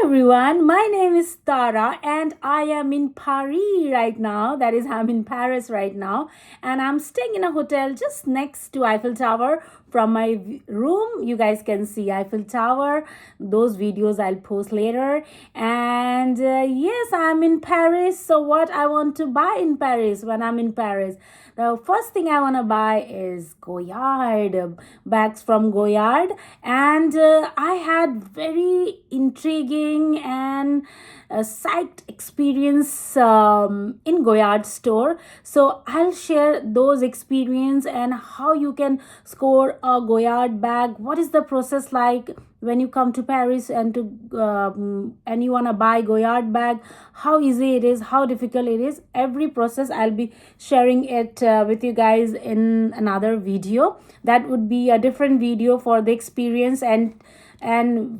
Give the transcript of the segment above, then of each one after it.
everyone, my name is Tara and I am in Paris right now. That is, I'm in Paris right now and I'm staying in a hotel just next to Eiffel Tower. From my room, you guys can see Eiffel Tower. Those videos I'll post later. And yes, I'm in Paris. So what I want to buy in Paris when I'm in Paris? The first thing I want to buy is Goyard, bags from Goyard. And I had very intriguing and psyched experience in Goyard store. So I'll share those experience and how you can score a Goyard bag. What is the process like when you come to Paris and you want to buy Goyard bag? How easy it is, how difficult it is. Every process I'll be sharing it with you guys in another video. That would be a different video for the experience and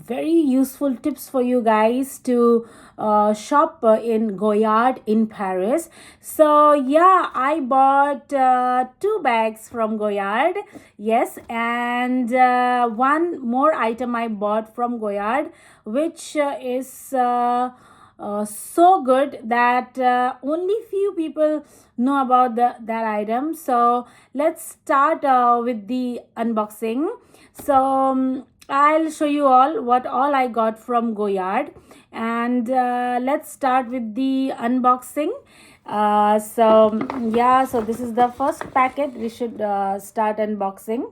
very useful tips for you guys to shop in Goyard in Paris. So yeah, I bought 2 bags from Goyard. Yes, and one more item I bought from Goyard, which is so good that only few people know about that item. So let's start with the unboxing. So I'll show you all what all I got from Goyard, and let's start with the unboxing. So this is the first packet. We should start unboxing.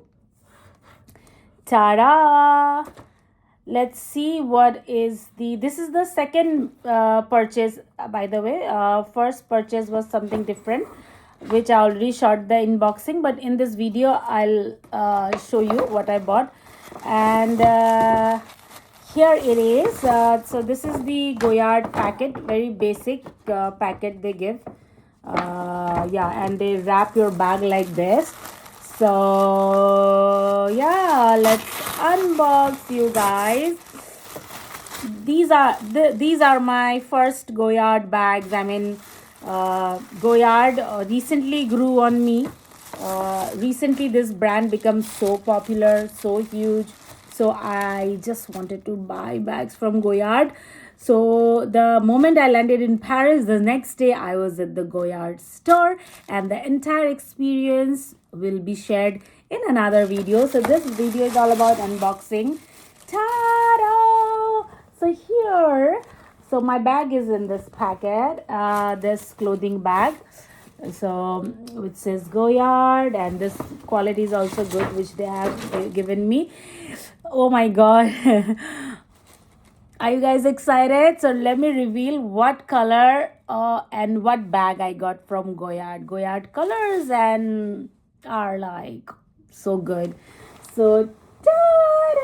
Ta-da! Let's see what is this is the second purchase, by the way. First purchase was something different, which I already shot the unboxing, but in this video I'll show you what I bought. And here it is. So this is the Goyard packet, very basic packet they give. And they wrap your bag like this. So yeah, let's unbox, you guys. These are my first Goyard bags. I mean, Goyard recently grew on me. Recently this brand becomes so popular, so huge, so I just wanted to buy bags from Goyard. So the moment I landed in Paris, the next day I was at the Goyard store, and the entire experience will be shared in another video. So this video is all about unboxing. Ta-da! So my bag is in this packet, this clothing bag. So it says Goyard, and this quality is also good, which they have given me. Oh my god. Are you guys excited? So let me reveal what color and what bag I got from Goyard. Goyard colors and are like so good. So ta-da!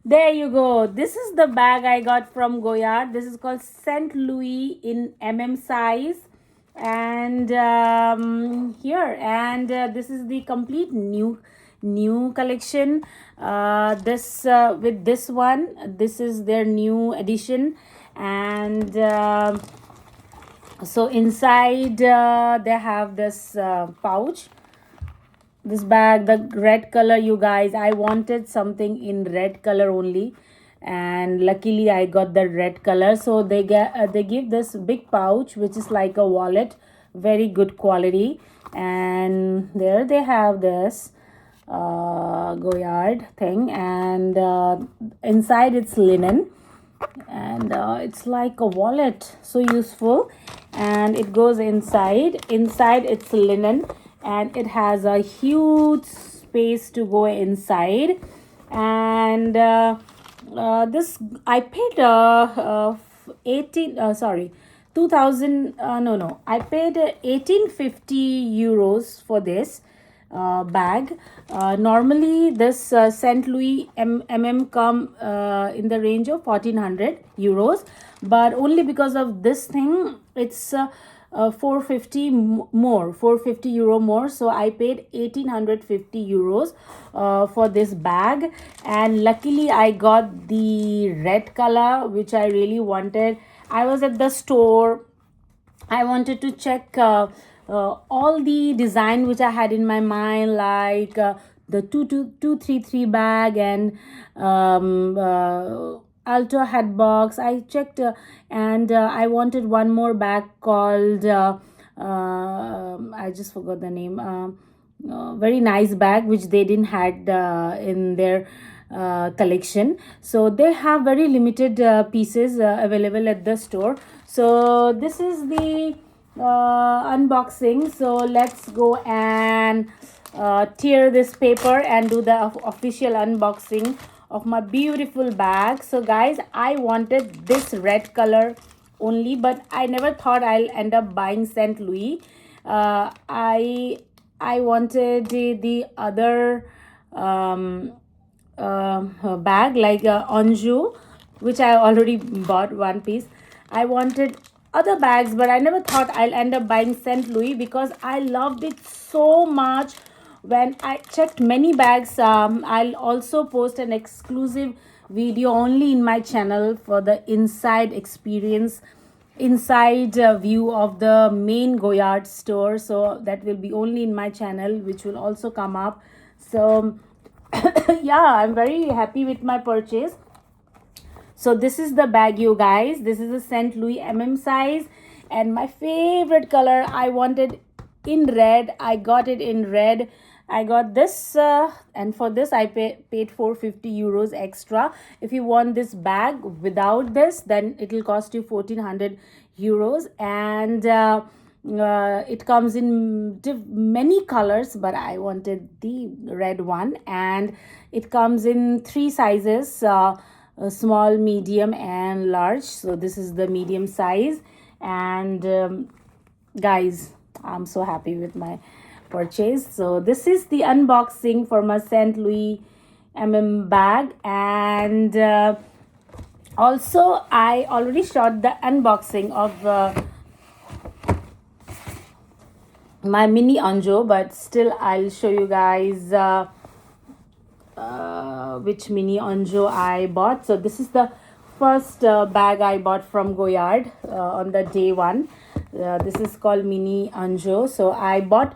There you go. This is the bag I got from Goyard. This is called Saint Louis in size. And this is the complete new collection. With this one, this is their new edition. And so inside they have this pouch. This bag, the red color, you guys, I wanted something in red color only, and luckily I got the red color. So they give this big pouch, which is like a wallet, very good quality. And there they have this Goyard thing, and inside it's linen, and it's like a wallet, so useful. And it goes inside it's linen, and it has a huge space to go inside. And this I paid 1850 euros for this bag. Normally this Saint Louis come in the range of 1400 euros, but only because of this thing it's 450 euro more. So I paid 1850 euros for this bag, and luckily I got the red color, which I really wanted. I was at the store, I wanted to check all the design which I had in my mind, like the 233 bag and Alto hat box. I checked and I wanted one more bag called I just forgot the name. Very nice bag which they didn't had in their collection. So they have very limited pieces available at the store. So this is the unboxing. So let's go and tear this paper and do the official unboxing of my beautiful bag. So guys, I wanted this red color only, but I never thought I'll end up buying St. Louis. I wanted the other bag like Anjou, which I already bought one piece. I wanted other bags, but I never thought I'll end up buying St. Louis because I loved it so much. When I checked many bags, I'll also post an exclusive video only in my channel for the inside experience, inside view of the main Goyard store. So that will be only in my channel, which will also come up. So yeah, I'm very happy with my purchase. So this is the bag, you guys. This is a St. Louis size, and my favorite color, I wanted in red. I got it in red. I got this and for this I paid 450 euros extra. If you want this bag without this, then it will cost you 1400 euros, and it comes in many colors, but I wanted the red one, and it comes in 3 sizes, small, medium and large. So this is the medium size, and guys, I'm so happy with my purchase. So this is the unboxing for my St. Louis bag, and also I already shot the unboxing of my mini Anjou, but still I'll show you guys which mini Anjou I bought. So this is the first bag I bought from Goyard on the day one. This is called mini Anjou. So I bought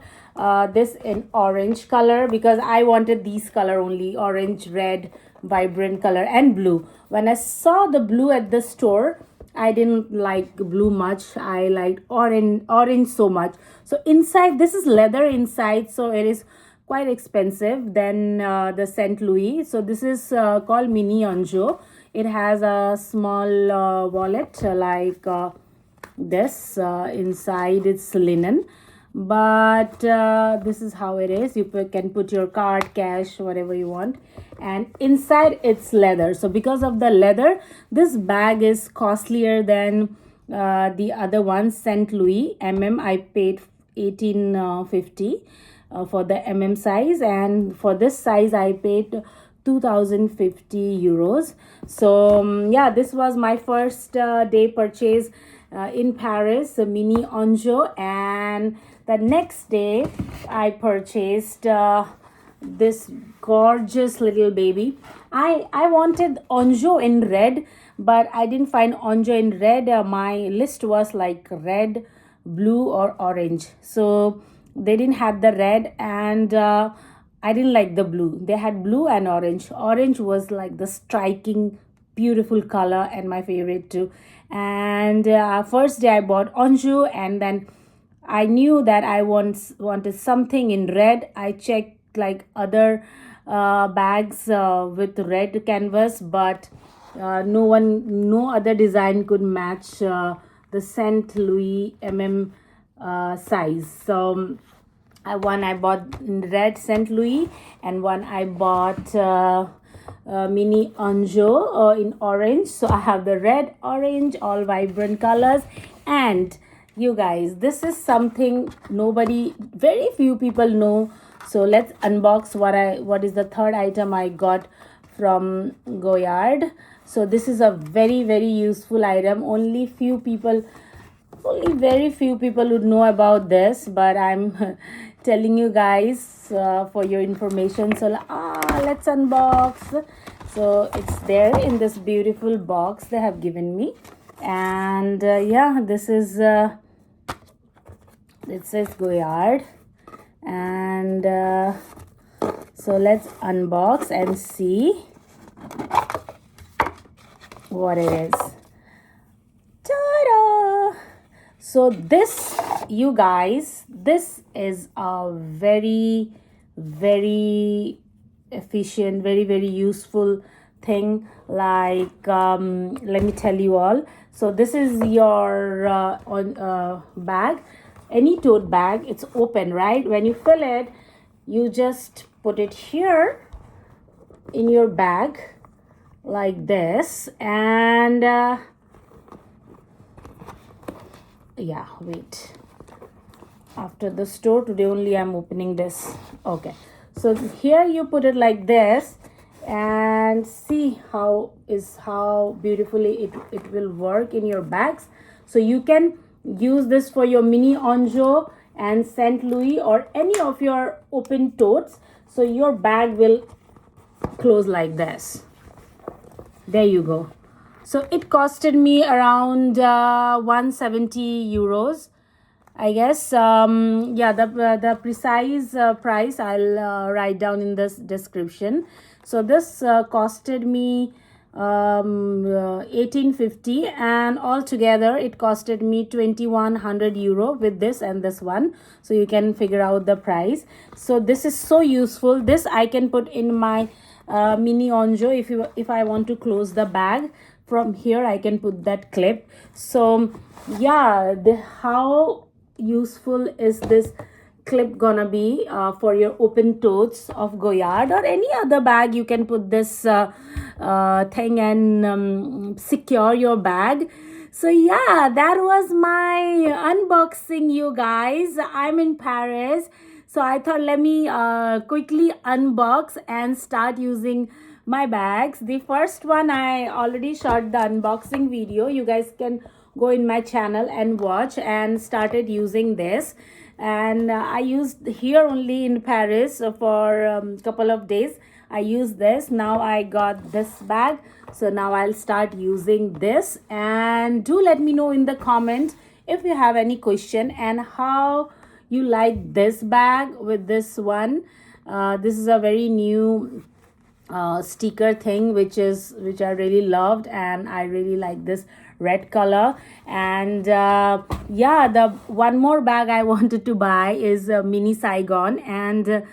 this in orange color because I wanted these color only, orange, red, vibrant color and blue. When I saw the blue at the store, I didn't like blue much. I liked orange so much. So inside, this is leather inside, so it is quite expensive than the St. Louis. So this is called mini Anjou. It has a small wallet like this. Inside it's linen, but this is how it is. You can put your card, cash, whatever you want, and inside it's leather. So because of the leather, this bag is costlier than the other one, St. Louis I paid 1850 for the size, and for this size I paid 2050 euros. So yeah, this was my first day purchase in Paris, a mini Anjou, and the next day I purchased this gorgeous little baby. I wanted Anjou in red, but I didn't find Anjou in red. My list was like red, blue or orange, so they didn't have the red, and I didn't like the blue. They had blue and orange. Orange was like the striking beautiful color and my favorite too. And first day I bought Anjou, and then I knew that I wanted something in red. I checked like other bags with red canvas, but no other design could match the St. Louis size. So one I bought in red St. Louis, and one I bought mini Anjou in orange. So I have the red, orange, all vibrant colors. And you guys, this is something very few people know. So let's unbox what is the third item I got from Goyard. So this is a very, very useful item. Only very few people would know about this, but I'm telling you guys for your information. So let's unbox. So it's there in this beautiful box they have given me, and yeah, this is it says Goyard, and So let's unbox and see what it is. Ta-da! So this, you guys, this is a very, very efficient, very, very useful thing. Like, let me tell you all. So this is your bag, any tote bag. It's open, right? When you fill it, you just put it here in your bag like this, and yeah, wait, after the store today only I'm opening this. Okay, so here you put it like this, and see how beautifully it will work in your bags. So you can use this for your mini Onjo and Saint Louis or any of your open totes. So your bag will close like this. There you go. So it costed me around 170 euros, I guess. Yeah, the precise price I'll write down in this description. So this costed me 1850, and altogether it costed me 2100 euro with this and this one. So you can figure out the price. So this is so useful. This I can put in my mini Onjo. If I want to close the bag from here, I can put that clip. So yeah, how useful is this clip gonna be for your open totes of Goyard or any other bag? You can put this thing and secure your bag. So yeah, that was my unboxing, you guys. I'm in Paris, so I thought let me quickly unbox and start using my bags. The first one I already shot the unboxing video. You guys can go in my channel and watch, and started using this. And I used here only in Paris for a couple of days. I used this. Now I got this bag, so now I'll start using this. And do let me know in the comment if you have any question and how you like this bag with this one. This is a very new sticker thing which I really loved, and I really like this red color. And yeah, the one more bag I wanted to buy is mini Saigon, and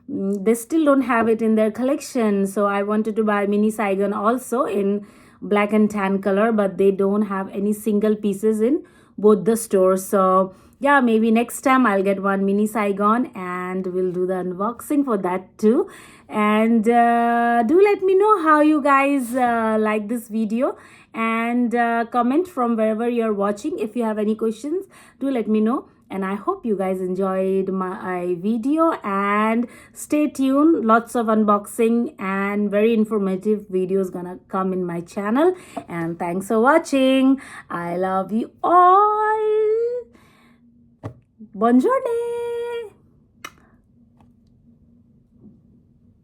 they still don't have it in their collection. So I wanted to buy mini Saigon also in black and tan color, but they don't have any single pieces in both the stores. So yeah, maybe next time I'll get one mini Saigon and we'll do the unboxing for that too. And do let me know how you guys like this video, and comment from wherever you're watching. If you have any questions, do let me know. And I hope you guys enjoyed my video, and stay tuned. Lots of unboxing and very informative videos gonna come in my channel. And thanks for watching. I love you all. Buongiorno.